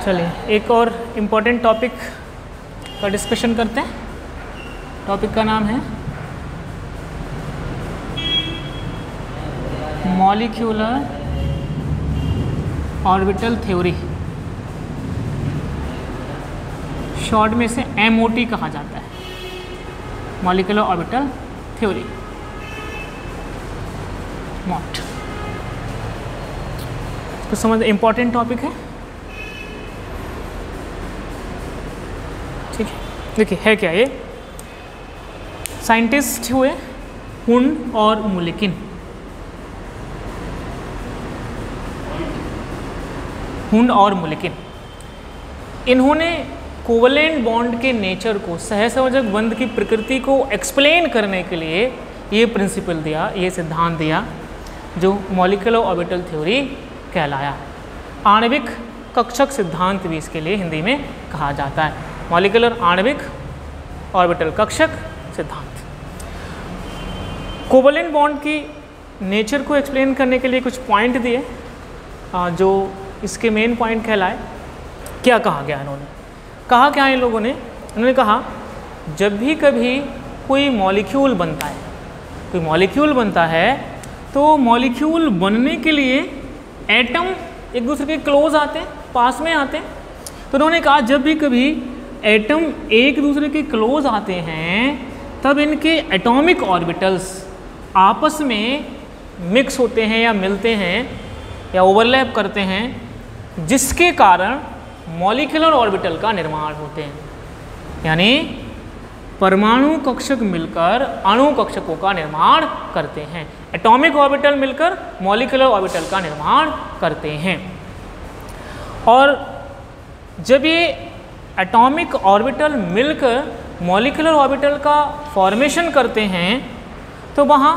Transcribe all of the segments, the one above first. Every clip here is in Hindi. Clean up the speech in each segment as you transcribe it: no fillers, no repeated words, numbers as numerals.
चलिए एक और इम्पोर्टेंट टॉपिक का डिस्कशन करते हैं। टॉपिक का नाम है मॉलिक्यूलर ऑर्बिटल थ्योरी, शॉर्ट में इसे MOT कहा जाता है, मॉलिक्यूलर ऑर्बिटल थ्योरी, MOT। तो समझ इम्पोर्टेंट टॉपिक है, ठीक है। देखिए है क्या ये, साइंटिस्ट हुए हुंड और मुलिकिन। हुंड और मुलिकिन, इन्होंने कोवलेंट बॉन्ड के नेचर को, सहसंयोजक बंध की प्रकृति को एक्सप्लेन करने के लिए ये प्रिंसिपल दिया, ये सिद्धांत दिया जो मॉलिक्यूलर ऑर्बिटल थ्योरी कहलाया। आणविक कक्षक सिद्धांत भी इसके लिए हिंदी में कहा जाता है, मॉलिक्यूलर आणविक ऑर्बिटल कक्षक सिद्धांत। कोवलेंट बॉन्ड की नेचर को एक्सप्लेन करने के लिए कुछ पॉइंट दिए जो इसके मेन पॉइंट कहलाए। क्या कहा गया इन्होंने, कहा क्या इन लोगों ने, उन्होंने कहा जब भी कभी कोई मॉलिक्यूल बनता है, कोई मॉलिक्यूल बनता है तो मॉलिक्यूल बनने के लिए एटम एक दूसरे के क्लोज आते हैं, पास में आते हैं। तो उन्होंने कहा जब भी कभी एटम एक दूसरे के क्लोज आते हैं तब इनके एटॉमिक ऑर्बिटल्स आपस में मिक्स होते हैं या मिलते हैं या ओवरलैप करते हैं, जिसके कारण मॉलिक्यूलर ऑर्बिटल का निर्माण होते हैं। यानी परमाणु कक्षक मिलकर अणु कक्षकों का निर्माण करते हैं, एटॉमिक ऑर्बिटल मिलकर मॉलिक्यूलर ऑर्बिटल का निर्माण करते हैं। और जब ये एटॉमिक ऑर्बिटल मिलकर मॉलिक्यूलर ऑर्बिटल का फॉर्मेशन करते हैं तो वहाँ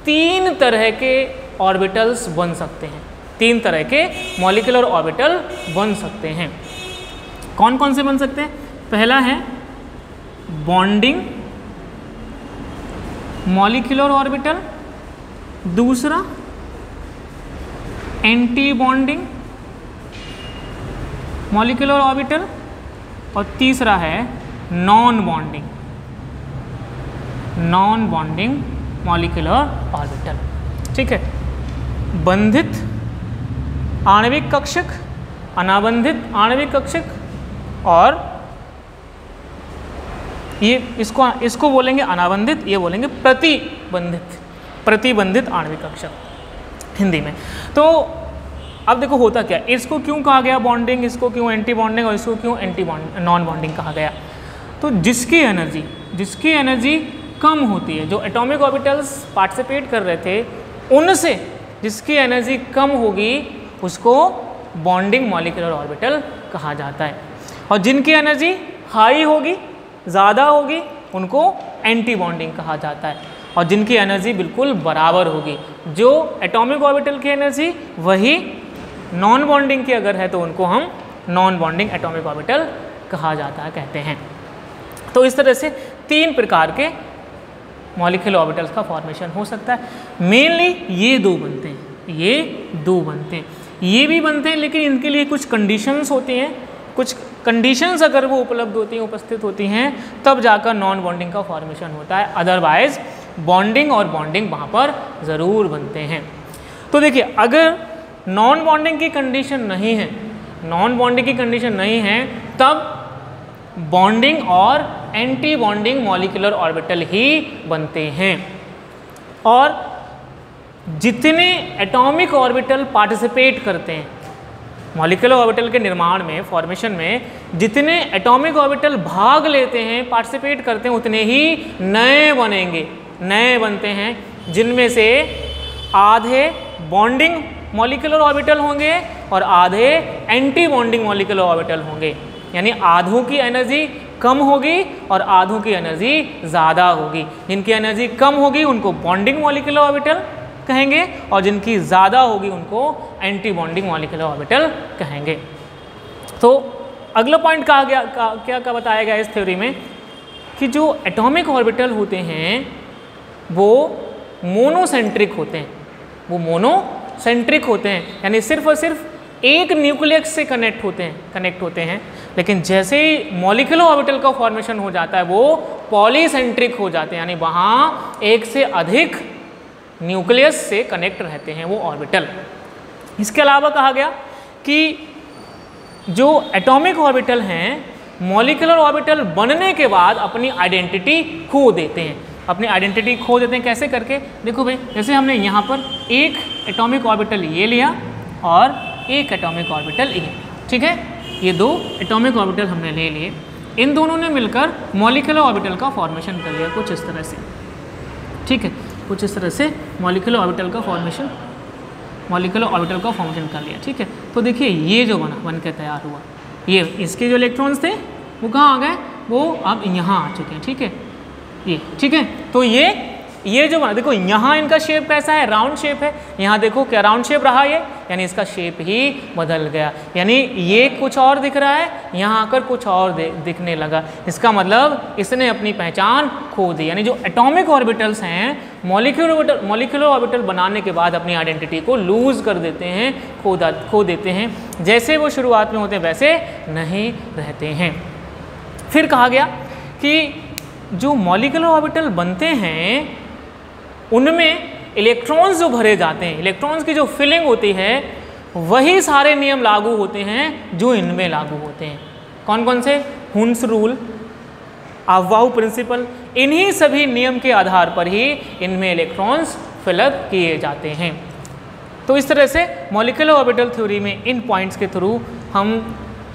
3 तरह के ऑर्बिटल्स बन सकते हैं, 3 तरह के मॉलिक्यूलर ऑर्बिटल बन सकते हैं। कौन कौन से बन सकते हैं? पहला है बॉन्डिंग मॉलिक्यूलर ऑर्बिटल, दूसरा एंटी बॉन्डिंग मॉलिक्यूलर ऑर्बिटल और तीसरा है नॉन बॉन्डिंग मॉलिक्यूलर ऑर्बिटल। ठीक है, बंधित आणविक कक्षक, अनाबंधित आणविक कक्षक और ये इसको बोलेंगे अनाबंधित, ये बोलेंगे प्रतिबंधित आणविक कक्षक हिंदी में। तो अब देखो होता क्या, इसको क्यों कहा गया बॉन्डिंग, इसको क्यों एंटी बॉन्डिंग और इसको क्यों नॉन बॉन्डिंग कहा गया। तो जिसकी एनर्जी कम होती है, जो एटॉमिक ऑर्बिटल्स पार्टिसिपेट कर रहे थे उनसे जिसकी एनर्जी कम होगी उसको बॉन्डिंग मॉलिक्यूलर ऑर्बिटल कहा जाता है, और जिनकी एनर्जी हाई होगी, ज़्यादा होगी, उनको एंटी बॉन्डिंग कहा जाता है। और जिनकी एनर्जी बिल्कुल बराबर होगी, जो एटॉमिक ऑर्बिटल की एनर्जी वही नॉन बॉन्डिंग की अगर है तो उनको हम नॉन बॉन्डिंग एटॉमिक ऑर्बिटल कहा जाता है, कहते हैं। तो इस तरह से 3 प्रकार के मॉलिक्यूलर ऑर्बिटल्स का फॉर्मेशन हो सकता है। मेनली ये 2 बनते हैं, ये भी बनते हैं, लेकिन इनके लिए कुछ कंडीशंस होती हैं, कुछ कंडीशंस अगर वो उपलब्ध होती हैं, उपस्थित होती हैं, तब जाकर नॉन बॉन्डिंग का फॉर्मेशन होता है, अदरवाइज बॉन्डिंग और बॉन्डिंग वहाँ पर ज़रूर बनते हैं। तो देखिए, अगर नॉन बॉन्डिंग की कंडीशन नहीं है, तब बॉन्डिंग और एंटी बॉन्डिंग मॉलिक्यूलर ऑर्बिटल ही बनते हैं। और जितने एटॉमिक ऑर्बिटल पार्टिसिपेट करते हैं मॉलिक्यूलर ऑर्बिटल के निर्माण में, फॉर्मेशन में, जितने एटॉमिक ऑर्बिटल भाग लेते हैं, पार्टिसिपेट करते हैं, उतने ही नए बनते हैं, जिनमें से आधे बॉन्डिंग मॉलिक्यूलर ऑर्बिटल होंगे और आधे एंटी बॉन्डिंग मॉलिक्यूलर ऑर्बिटल होंगे। यानी आधों की एनर्जी कम होगी और आधों की एनर्जी ज़्यादा होगी। जिनकी एनर्जी कम होगी उनको बॉन्डिंग मॉलिक्यूलर ऑर्बिटल कहेंगे, और जिनकी ज़्यादा होगी उनको एंटी बॉन्डिंग मॉलिक्यूलर ऑर्बिटल कहेंगे। तो अगला पॉइंट कहा गया, क्या बताया गया इस थ्योरी में, कि जो एटॉमिक ऑर्बिटल होते हैं वो मोनोसेंट्रिक होते हैं, यानी सिर्फ और सिर्फ एक न्यूक्लियस से कनेक्ट होते हैं, लेकिन जैसे ही मॉलिक्यूलर ऑर्बिटल का फॉर्मेशन हो जाता है वो पॉलीसेंट्रिक हो जाते हैं, यानी वहाँ एक से अधिक न्यूक्लियस से कनेक्ट रहते हैं वो ऑर्बिटल। इसके अलावा कहा गया कि जो एटॉमिक ऑर्बिटल हैं मॉलिक्यूलर ऑर्बिटल बनने के बाद अपनी आइडेंटिटी खो देते हैं। अपनी आइडेंटिटी खो देते हैं कैसे करके, देखो भाई, जैसे हमने यहाँ पर एक एटॉमिक ऑर्बिटल ये लिया और एक एटॉमिक ऑर्बिटल ये, ठीक है, ये दो एटॉमिक ऑर्बिटल हमने ले लिए, इन दोनों ने मिलकर मॉलिक्यूलर ऑर्बिटल का फॉर्मेशन कर लिया कुछ इस तरह से, ठीक है, कुछ इस तरह से मॉलिक्यूलर ऑर्बिटल का फॉर्मेशन कर लिया, ठीक है। तो देखिए ये जो बन के तैयार हुआ, ये इसके जो इलेक्ट्रॉन्स थे वो कहाँ आ गए, वो अब यहाँ आ चुके हैं, ठीक है, ये, ठीक है। तो ये जो बना, देखो यहाँ इनका शेप कैसा है, राउंड शेप है, यहाँ देखो क्या राउंड शेप रहा ये, यानी इसका शेप ही बदल गया, यानी ये कुछ और दिख रहा है, यहाँ आकर कुछ और दिखने लगा। इसका मतलब इसने अपनी पहचान खो दी, यानी जो एटॉमिक ऑर्बिटल्स हैं मॉलिक्यूलर ऑर्बिटल बनाने के बाद अपनी आइडेंटिटी को लूज कर देते हैं, खो देते हैं, जैसे वो शुरुआत में होते हैं वैसे नहीं रहते हैं। फिर कहा गया कि जो मॉलिक्यूलर ऑर्बिटल बनते हैं उनमें इलेक्ट्रॉन्स जो भरे जाते हैं, इलेक्ट्रॉन्स की जो फिलिंग होती है, वही सारे नियम लागू होते हैं जो इनमें लागू होते हैं। कौन कौन से? हुन्स रूल, अफबाउ प्रिंसिपल, इन्हीं सभी नियम के आधार पर ही इनमें इलेक्ट्रॉन्स फिलअप किए जाते हैं। तो इस तरह से मॉलिक्यूलर ऑर्बिटल थ्योरी में इन पॉइंट्स के थ्रू हम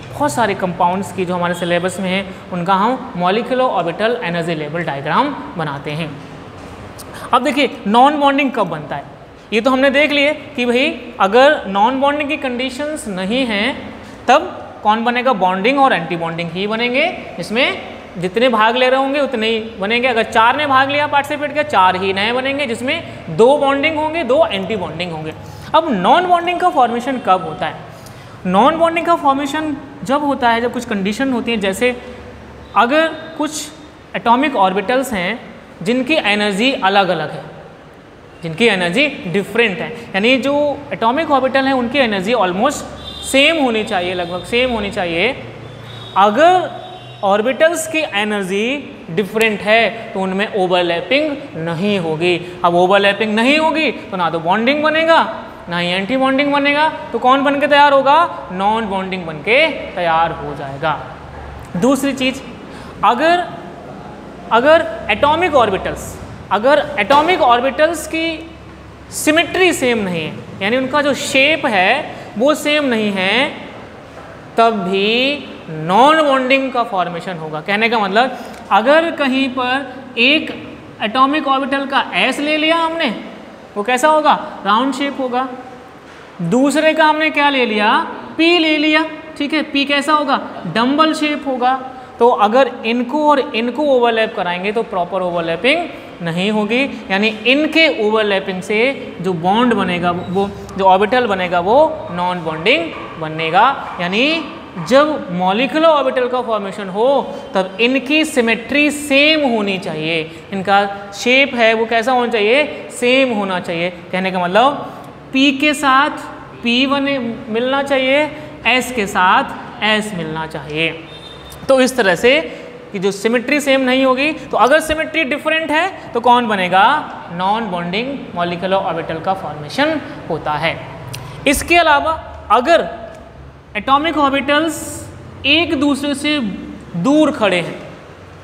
बहुत सारे कंपाउंड्स की जो हमारे सिलेबस में है उनका हम molecular orbital energy level diagram बनाते हैं। अब देखिए नॉन बॉन्डिंग कब बनता है, ये तो हमने देख लिए कि भाई अगर नॉन बॉन्डिंग की कंडीशंस नहीं हैं तब कौन बनेगा, बॉन्डिंग और एंटी बॉन्डिंग ही बनेंगे। इसमें जितने भाग ले रहे होंगे उतने ही बनेंगे। अगर 4 ने भाग लिया पार्टिसिपेट किया, 4 ही नए बनेंगे, जिसमें 2 बॉन्डिंग होंगे, 2 एंटी बॉन्डिंग होंगे। अब नॉन बॉन्डिंग का फॉर्मेशन कब होता है? नॉन बॉन्डिंग का फॉर्मेशन जब होता है जब कुछ कंडीशन होती है, जैसे अगर कुछ एटॉमिक ऑर्बिटल्स हैं जिनकी एनर्जी अलग अलग है, जिनकी एनर्जी डिफरेंट है, यानी जो एटॉमिक ऑर्बिटल हैं उनकी एनर्जी ऑलमोस्ट सेम होनी चाहिए, लगभग सेम होनी चाहिए। अगर ऑर्बिटल्स की एनर्जी डिफरेंट है तो उनमें ओवरलैपिंग नहीं होगी। अब ओवरलैपिंग नहीं होगी तो ना तो बॉन्डिंग बनेगा ना ही एंटी बॉन्डिंग बनेगा, तो कौन बन के तैयार होगा? नॉन बॉन्डिंग बन के तैयार हो जाएगा। दूसरी चीज, अगर एटॉमिक ऑर्बिटल्स की सिमेट्री सेम नहीं है, यानी उनका जो शेप है वो सेम नहीं है, तब भी नॉन बॉन्डिंग का फॉर्मेशन होगा। कहने का मतलब अगर कहीं पर एक एटॉमिक ऑर्बिटल का एस ले लिया हमने, वो कैसा होगा? राउंड शेप होगा। दूसरे का हमने क्या ले लिया? पी ले लिया, ठीक है, पी कैसा होगा? डम्बल शेप होगा। तो अगर इनको और इनको ओवरलैप कराएंगे तो प्रॉपर ओवरलैपिंग नहीं होगी, यानी इनके ओवरलैपिंग से जो बॉन्ड बनेगा, वो जो ऑर्बिटल बनेगा वो नॉन बॉन्डिंग बनेगा। यानी जब मॉलिक्यूलर ऑर्बिटल का फॉर्मेशन हो तब इनकी सिमेट्री सेम होनी चाहिए, इनका शेप है वो कैसा होना चाहिए? सेम होना चाहिए। कहने का मतलब P के साथ P मिलना चाहिए, S के साथ S मिलना चाहिए। तो इस तरह से कि जो सिमेट्री सेम नहीं होगी, तो अगर सिमेट्री डिफरेंट है तो कौन बनेगा? नॉन बॉन्डिंग मॉलिक्यूलर ऑर्बिटल का फॉर्मेशन होता है। इसके अलावा अगर एटॉमिक ऑर्बिटल्स एक दूसरे से दूर खड़े हैं,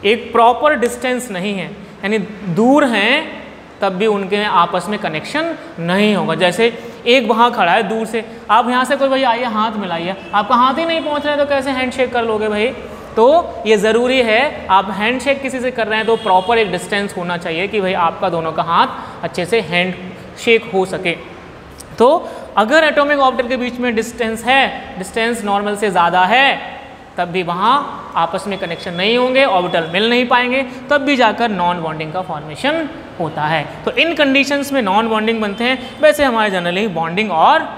एक प्रॉपर डिस्टेंस नहीं है, यानी दूर हैं, तब भी उनके आपस में कनेक्शन नहीं होगा। जैसे एक वहाँ खड़ा है दूर से, आप यहाँ से कोई भाई आइए हाथ मिलाइए, आपका हाथ ही नहीं पहुँच रहा है तो कैसे हैंडशेक कर लोगे भाई? तो ये ज़रूरी है, आप हैंडशेक किसी से कर रहे हैं तो प्रॉपर एक डिस्टेंस होना चाहिए कि भाई आपका दोनों का हाथ अच्छे से हैंडशेक हो सके। तो अगर एटॉमिक ऑर्बिटल के बीच में डिस्टेंस है, डिस्टेंस नॉर्मल से ज़्यादा है, तब भी वहाँ आपस में कनेक्शन नहीं होंगे, ऑर्बिटल मिल नहीं पाएंगे, तब भी जाकर नॉन बॉन्डिंग का फॉर्मेशन होता है। तो इन कंडीशंस में नॉन बॉन्डिंग बनते हैं। वैसे हमारे जनरली बॉन्डिंग और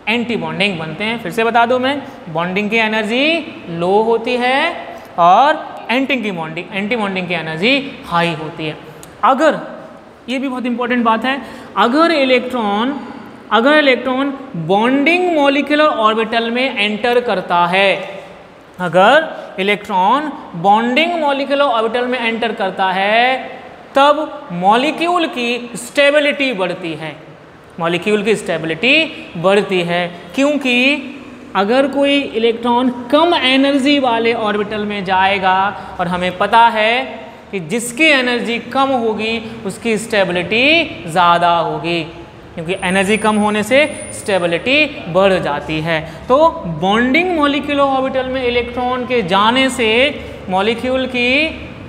एंटी बॉन्डिंग बनते हैं। फिर से बता दूं मैं, बॉन्डिंग की एनर्जी लो होती है और एंटी बॉन्डिंग की एनर्जी हाई होती है। अगर, ये भी बहुत इंपॉर्टेंट बात है, अगर इलेक्ट्रॉन अगर इलेक्ट्रॉन बॉन्डिंग मॉलिक्यूलर ऑर्बिटल में एंटर करता है, अगर इलेक्ट्रॉन बॉन्डिंग मॉलिक्यूलर ऑर्बिटल में एंटर करता है तब मॉलिक्यूल की स्टेबिलिटी बढ़ती है, मॉलिक्यूल की स्टेबिलिटी बढ़ती है। क्योंकि अगर कोई इलेक्ट्रॉन कम एनर्जी वाले ऑर्बिटल में जाएगा और हमें पता है कि जिसकी एनर्जी कम होगी उसकी स्टेबिलिटी ज़्यादा होगी, क्योंकि एनर्जी कम होने से स्टेबिलिटी बढ़ जाती है। तो बॉन्डिंग मॉलिक्यूलर ऑर्बिटल में इलेक्ट्रॉन के जाने से मॉलिक्यूल की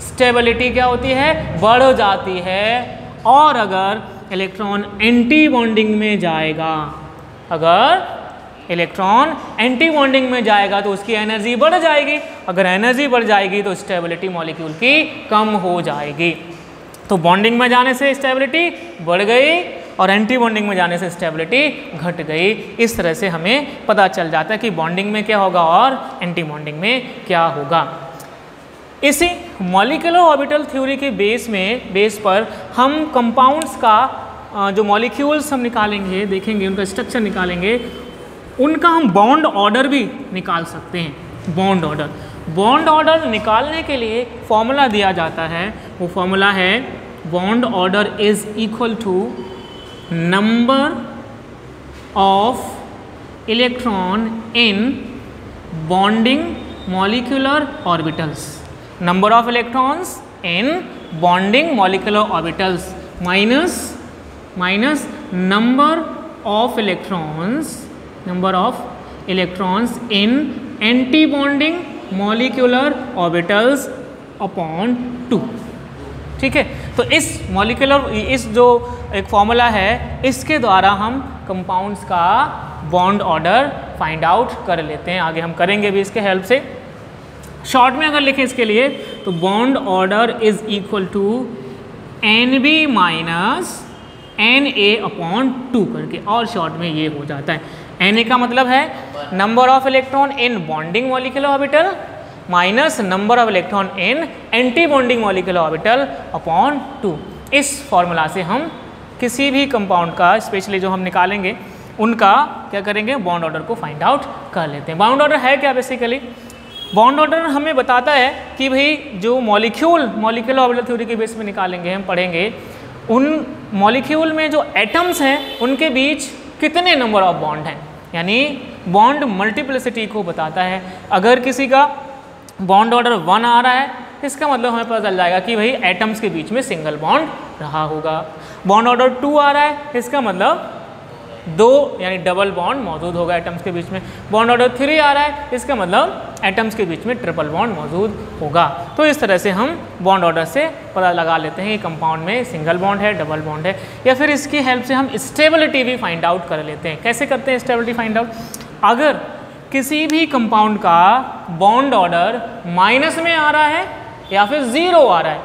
स्टेबिलिटी क्या होती है, बढ़ जाती है। और अगर इलेक्ट्रॉन एंटी बॉन्डिंग में जाएगा, अगर इलेक्ट्रॉन एंटी बॉन्डिंग में जाएगा तो उसकी एनर्जी बढ़ जाएगी, अगर एनर्जी बढ़ जाएगी तो स्टेबिलिटी मॉलिक्यूल की कम हो जाएगी। तो बॉन्डिंग में जाने से स्टेबिलिटी बढ़ गई और एंटी बॉन्डिंग में जाने से स्टेबिलिटी घट गई। इस तरह से हमें पता चल जाता है कि बॉन्डिंग में क्या होगा और एंटी बॉन्डिंग में क्या होगा। इसी मॉलिक्यूलर ऑर्बिटल थ्योरी के बेस पर हम कंपाउंड्स का जो मॉलिक्यूल्स हम निकालेंगे, देखेंगे, उनका स्ट्रक्चर निकालेंगे, उनका हम बॉन्ड ऑर्डर भी निकाल सकते हैं। बॉन्ड ऑर्डर निकालने के लिए फॉर्मूला दिया जाता है, वो फॉर्मूला है bond order is equal to number of electron in bonding molecular orbitals, number of electrons in bonding molecular orbitals minus number of electrons in anti bonding molecular orbitals upon 2। ठीक है, तो इस जो एक फॉर्मूला है इसके द्वारा हम कंपाउंड्स का बॉन्ड ऑर्डर फाइंड आउट कर लेते हैं। आगे हम करेंगे भी इसके हेल्प से। शॉर्ट में अगर लिखें इसके लिए तो bond order is equal to NB minus NA upon 2 करके, और शॉर्ट में ये हो जाता है। Na का मतलब है number of electron in bonding molecular orbital minus number of electron in anti bonding molecular orbital upon 2। इस फॉर्मूला से हम किसी भी कंपाउंड का, स्पेशली जो हम निकालेंगे, उनका क्या करेंगे, बॉन्ड ऑर्डर को फाइंड आउट कर लेते हैं। बॉन्ड ऑर्डर है क्या? बेसिकली बॉन्ड ऑर्डर हमें बताता है कि भाई जो मॉलिक्यूलर ऑर्बिटल थ्योरी के बेस में निकालेंगे, हम पढ़ेंगे, उन मॉलिक्यूल में जो एटम्स हैं उनके बीच कितने नंबर ऑफ बॉन्ड हैं, यानी बॉन्ड मल्टीप्लिसिटी को बताता है। अगर किसी का बॉन्ड ऑर्डर 1 आ रहा है, इसका मतलब हमें पता चल जाएगा कि भाई एटम्स के बीच में सिंगल बॉन्ड रहा होगा। बॉन्ड ऑर्डर 2 आ रहा है, इसका मतलब 2 यानी डबल बॉन्ड मौजूद होगा एटम्स के बीच में। बॉन्ड ऑर्डर 3 आ रहा है, इसका मतलब एटम्स के बीच में ट्रिपल बॉन्ड मौजूद होगा। तो इस तरह से हम बॉन्ड ऑर्डर से पता लगा लेते हैं कि कंपाउंड में सिंगल बॉन्ड है, डबल बॉन्ड है, या फिर इसकी हेल्प से हम स्टेबिलिटी भी फाइंड आउट कर लेते हैं। कैसे करते हैं स्टेबिलिटी फाइंड आउट? अगर किसी भी कंपाउंड का बॉन्ड ऑर्डर माइनस में आ रहा है या फिर 0 आ रहा है,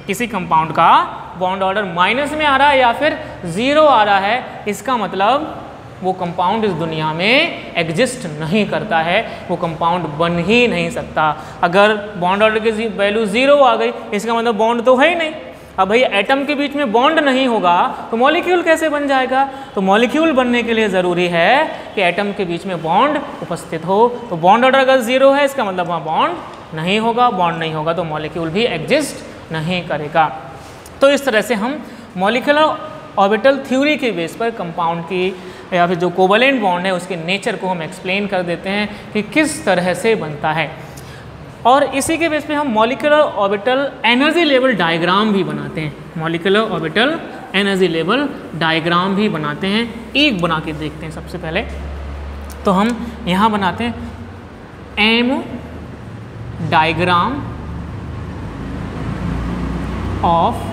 किसी कंपाउंड का बॉन्ड ऑर्डर माइनस में आ रहा है या फिर 0 आ रहा है, इसका मतलब वो कंपाउंड इस दुनिया में एग्जिस्ट नहीं करता है, वो कंपाउंड बन ही नहीं सकता। अगर बॉन्ड ऑर्डर की वैल्यू 0 आ गई, इसका मतलब बॉन्ड तो है ही नहीं। अब भाई एटम के बीच में बॉन्ड नहीं होगा तो मॉलिक्यूल कैसे बन जाएगा? तो मॉलिक्यूल बनने के लिए ज़रूरी है कि एटम के बीच में बॉन्ड उपस्थित हो। तो बॉन्ड ऑर्डर अगर 0 है, इसका मतलब वहाँ बॉन्ड नहीं होगा, बॉन्ड नहीं होगा तो मॉलिक्यूल भी एग्जिस्ट नहीं करेगा। तो इस तरह से हम मॉलिक्यूलर ऑर्बिटल थ्योरी के बेस पर कंपाउंड की या फिर जो कोवलेंट बॉन्ड है उसके नेचर को हम एक्सप्लेन कर देते हैं कि किस तरह से बनता है। और इसी के बेस पे हम molecular orbital energy level diagram भी बनाते हैं। Molecular orbital energy level diagram भी बनाते हैं। एक बना के देखते हैं सबसे पहले। तो हम यहाँ बनाते हैं M diagram of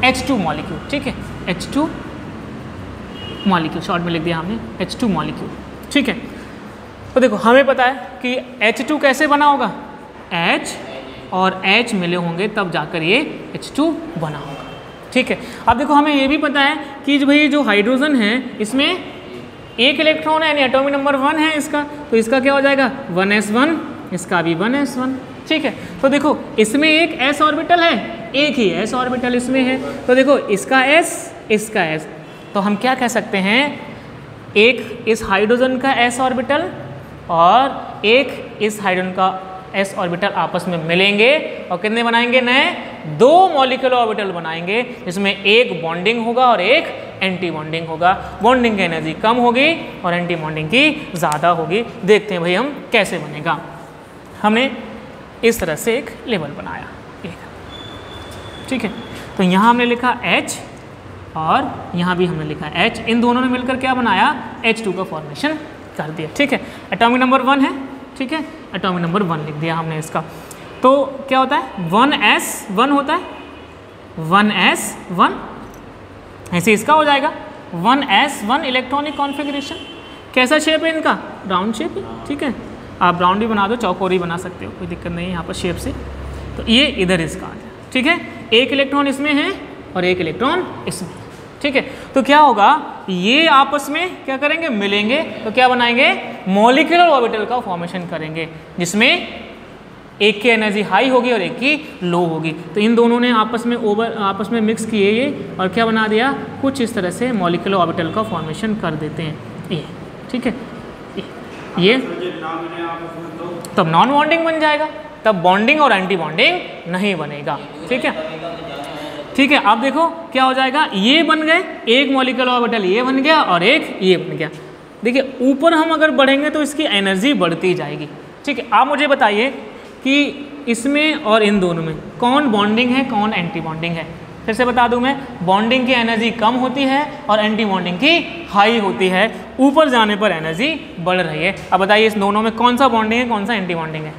H2 molecule. ठीक है, H2 मॉलिक्यूल शॉर्ट में लिख दिया हमने, H2 मॉलिक्यूल। ठीक है, तो देखो हमें पता है कि H2 कैसे बना होगा, H और H मिले होंगे तब जाकर ये H2 बना होगा। ठीक है, अब देखो हमें ये भी पता है कि भाई जो हाइड्रोजन है इसमें एक इलेक्ट्रॉन है यानी एटॉमिक नंबर 1 है इसका, तो इसका क्या हो जाएगा 1s1, इसका भी 1s1। ठीक है, तो देखो इसमें एक s ऑर्बिटल है, एक ही s ऑर्बिटल इसमें है, तो देखो इसका s, इसका s, तो हम क्या कह सकते हैं, एक इस हाइड्रोजन का s ऑर्बिटल और एक इस हाइड्रोजन का s ऑर्बिटल आपस में मिलेंगे और कितने बनाएंगे, नए 2 मॉलिक्यूलर ऑर्बिटल बनाएंगे, जिसमें एक बॉन्डिंग होगा और एक एंटी बॉन्डिंग होगा। बॉन्डिंग की एनर्जी कम होगी और एंटी बॉन्डिंग की ज़्यादा होगी। देखते हैं भाई हम कैसे बनेगा। हमने इस तरह से एक लेवल बनाया, ठीक है। तो यहाँ हमने लिखा H और यहाँ भी हमने लिखा H, इन दोनों ने मिलकर क्या बनाया, H2 का फॉर्मेशन कर दिया, ठीक है। एटॉमिक नंबर 1 है, ठीक है, एटॉमिक नंबर 1 लिख दिया हमने इसका। तो क्या होता है, 1s1 होता है, 1s1, ऐसे इसका हो जाएगा 1s1 इलेक्ट्रॉनिक कॉन्फ़िगरेशन। कैसा शेप है इनका, राउंड शेप है, ठीक है। आप राउंड भी बना दो, चौकोर भी बना सकते हो, कोई दिक्कत नहीं है यहाँ पर शेप से। तो ये इधर इसका आ जाए, ठीक है। एक इलेक्ट्रॉन इसमें है और एक इलेक्ट्रॉन इसमें, ठीक है। तो क्या होगा, ये आपस में क्या करेंगे, मिलेंगे, तो क्या बनाएंगे, मॉलिक्यूलर ऑर्बिटल का फॉर्मेशन करेंगे, जिसमें एक की एनर्जी हाई होगी और एक की लो होगी। तो इन दोनों ने आपस में मिक्स किए ये और क्या बना दिया, कुछ इस तरह से मॉलिक्यूलर ऑर्बिटल का फॉर्मेशन कर देते हैं, ये, ठीक है। ये तब नॉन बॉन्डिंग बन जाएगा, तब बॉन्डिंग और एंटी बॉन्डिंग नहीं बनेगा, ठीक है, ठीक है। अब देखो क्या हो जाएगा, ये बन गए, एक मॉलिक्यूलर ऑर्बिटल ये बन गया और एक ये बन गया। देखिए ऊपर हम अगर बढ़ेंगे तो इसकी एनर्जी बढ़ती जाएगी, ठीक है। आप मुझे बताइए कि इसमें और इन दोनों में कौन बॉन्डिंग है, कौन एंटी बॉन्डिंग है। फिर से बता दूं मैं, बॉन्डिंग की एनर्जी कम होती है और एंटी बॉन्डिंग की हाई होती है, ऊपर जाने पर एनर्जी बढ़ रही है। अब बताइए इस दोनों में कौन सा बॉन्डिंग है, कौन सा एंटी बॉन्डिंग है,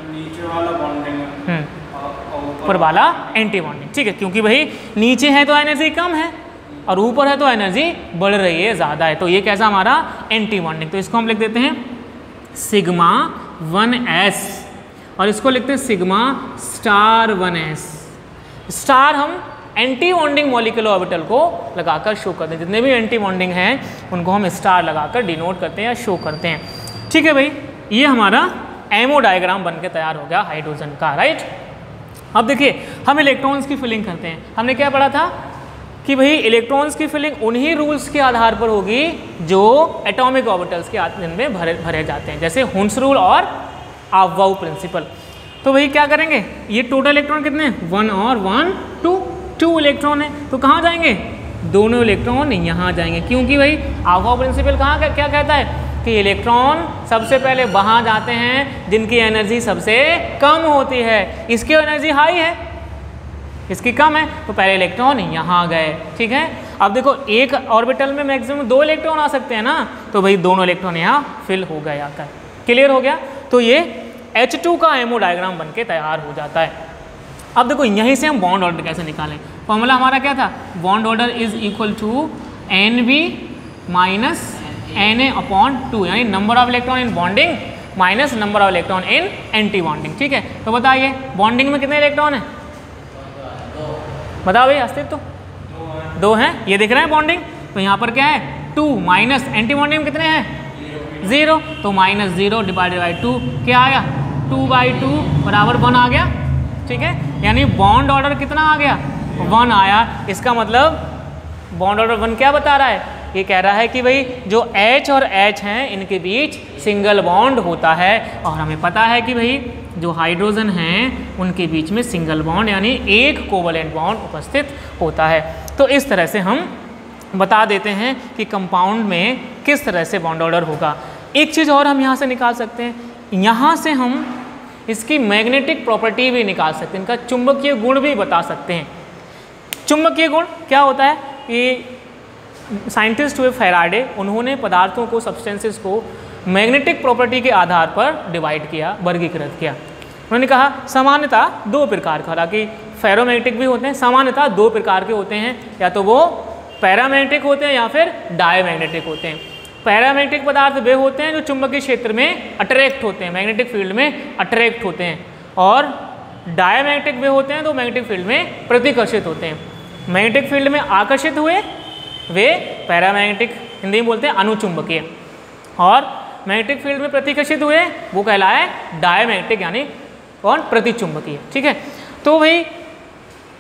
नीचे वाला बॉन्डिंग है, ऊपर वाला एंटी बॉन्डिंग, ठीक है। क्योंकि भाई नीचे है तो एनर्जी कम है और ऊपर है तो एनर्जी बढ़ रही है, ज़्यादा है, तो ये कैसा हमारा एंटी बॉन्डिंग। तो इसको हम लिख देते हैं सिग्मा 1s और इसको लिखते हैं सिग्मा स्टार 1s। स्टार हम एंटी बॉन्डिंग मॉलिक्यूलर ऑर्बिटल को लगाकर शो करते हैं, जितने भी एंटी बॉन्डिंग हैं उनको हम स्टार लगाकर डिनोट करते हैं या शो करते हैं, ठीक है भाई। ये हमारा एमओ डायग्राम बन के तैयार हो गया हाइड्रोजन का, राइट। अब देखिए हम इलेक्ट्रॉन्स की फिलिंग करते हैं। हमने क्या पढ़ा था कि भाई इलेक्ट्रॉन्स की फिलिंग उन्हीं रूल्स के आधार पर होगी जो एटॉमिक ऑर्बिटल्स के में भरे जाते हैं, जैसे हुन्स रूल और अफबाउ प्रिंसिपल। तो भाई क्या करेंगे, ये टोटल इलेक्ट्रॉन कितने हैं, 1 और 1 2 इलेक्ट्रॉन है, तो कहाँ जाएंगे, दोनों इलेक्ट्रॉन यहाँ जाएंगे, क्योंकि भाई अफबाउ प्रिंसिपल कहाँ क्या कहता है कि इलेक्ट्रॉन सबसे पहले वहाँ जाते हैं जिनकी एनर्जी सबसे कम होती है। इसकी एनर्जी हाई है, इसकी कम है, तो पहले इलेक्ट्रॉन यहाँ गए, ठीक है। अब देखो एक ऑर्बिटल में मैक्सिमम 2 इलेक्ट्रॉन आ सकते हैं ना, तो भाई दोनों इलेक्ट्रॉन यहाँ फिल हो गए आकर, क्लियर हो गया। तो ये H2 का एमओ डायग्राम बन के तैयार हो जाता है। अब देखो यहीं से हम बॉन्ड ऑर्डर कैसे निकालें। फॉर्मूला हमारा क्या था, bond order is equal to NB minus Na/2, यानी number of electron in bonding minus number of electron in anti bonding, ठीक है। तो बताइए बॉन्डिंग में कितने इलेक्ट्रॉन है, बताओ भाई, अस्तित्व 2 हैं, ये दिख रहे हैं बॉन्डिंग। तो यहाँ पर क्या है 2 माइनस एंटी बॉन्डिंग में कितने हैं 0, तो माइनस 0 डिवाइडेड बाई 2 क्या आया 2/2 बराबर 1 आ गया, ठीक है। यानी बॉन्ड ऑर्डर कितना आ गया 1 आया। इसका मतलब बॉन्ड ऑर्डर 1 क्या बता रहा है, ये कह रहा है कि भाई जो H और H हैं इनके बीच सिंगल बॉन्ड होता है, और हमें पता है कि भाई जो हाइड्रोजन हैं उनके बीच में सिंगल बॉन्ड यानी एक कोवलेंट बॉन्ड उपस्थित होता है। तो इस तरह से हम बता देते हैं कि कंपाउंड में किस तरह से बॉन्ड ऑर्डर होगा। एक चीज़ और हम यहाँ से निकाल सकते हैं, यहाँ से हम इसकी मैग्नेटिक प्रॉपर्टी भी निकाल सकते हैं, इनका चुंबकीय गुण भी बता सकते हैं। चुंबकीय गुण क्या होता है कि साइंटिस्ट हुए फैराडे, उन्होंने पदार्थों को, सब्सटेंसेस को मैग्नेटिक प्रॉपर्टी के आधार पर डिवाइड किया, वर्गीकृत किया। उन्होंने कहा सामान्यतः 2 प्रकार का, हालांकि फेरोमैग्नेटिक भी होते हैं, सामान्यतः 2 प्रकार के होते हैं, या तो वो पैरामैग्नेटिक होते हैं या फिर डायमैग्नेटिक होते हैं। पैरामैग्नेटिक पदार्थ वे होते हैं जो चुंबकीय क्षेत्र में अट्रैक्ट होते हैं, मैग्नेटिक फील्ड में अट्रैक्ट होते हैं, और डायमैग्नेटिक वे होते हैं तो मैग्नेटिक फील्ड में प्रतिकर्षित होते हैं। मैग्नेटिक फील्ड में आकर्षित हुए वे पैरामैग्नेटिक, हिंदी में बोलते हैं अनुचुंबकीय, और मैग्नेटिक फील्ड में प्रतिकर्षित हुए वो कहलाए डायमैग्नेटिक यानी कौन, प्रतिचुंबकीय, ठीक है। तो भाई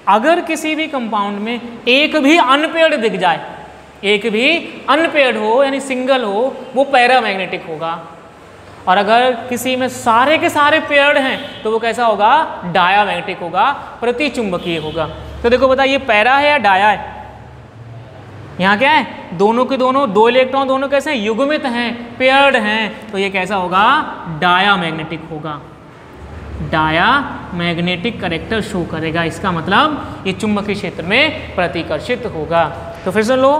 अगर किसी भी कंपाउंड में एक भी अनपेयर्ड दिख जाए, एक भी अनपेयर्ड हो यानी सिंगल हो वो पैरामैग्नेटिक होगा, और अगर किसी में सारे के सारे पेयर्ड हैं तो वो कैसा होगा, डायामैग्नेटिक होगा, प्रतिचुंबकीय होगा। तो देखो बताइए ये पैरा है या डाया है, यहाँ क्या है, दोनों के दोनों दो इलेक्ट्रॉन दोनों कैसे हैं, युग्मित हैं, पेयर्ड हैं, तो ये कैसा होगा, डायामैग्नेटिक होगा, डायामैग्नेटिक कैरेक्टर शो करेगा। इसका मतलब ये चुंबकीय क्षेत्र में प्रतिकर्षित होगा। तो फिर से लो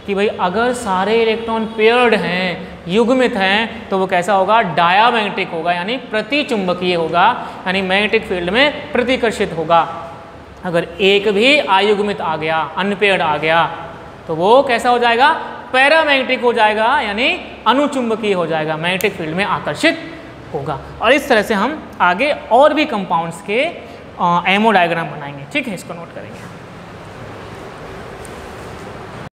कि भाई अगर सारे इलेक्ट्रॉन पेयर्ड हैं, युग्मित हैं, तो वो कैसा होगा, डायामैग्नेटिक होगा, यानी प्रतिचुंबकीय होगा, यानी मैग्नेटिक फील्ड में प्रतिकर्षित होगा। अगर एक भी अयुग्मित आ गया, अनपेयर्ड आ गया, तो वो कैसा हो जाएगा, पैरामैग्नेटिक हो जाएगा, यानी अनुचुंबकीय हो जाएगा, मैग्नेटिक फील्ड में आकर्षित होगा। और इस तरह से हम आगे और भी कंपाउंड्स के एमो डायग्राम बनाएंगे। ठीक है, इसको नोट करेंगे।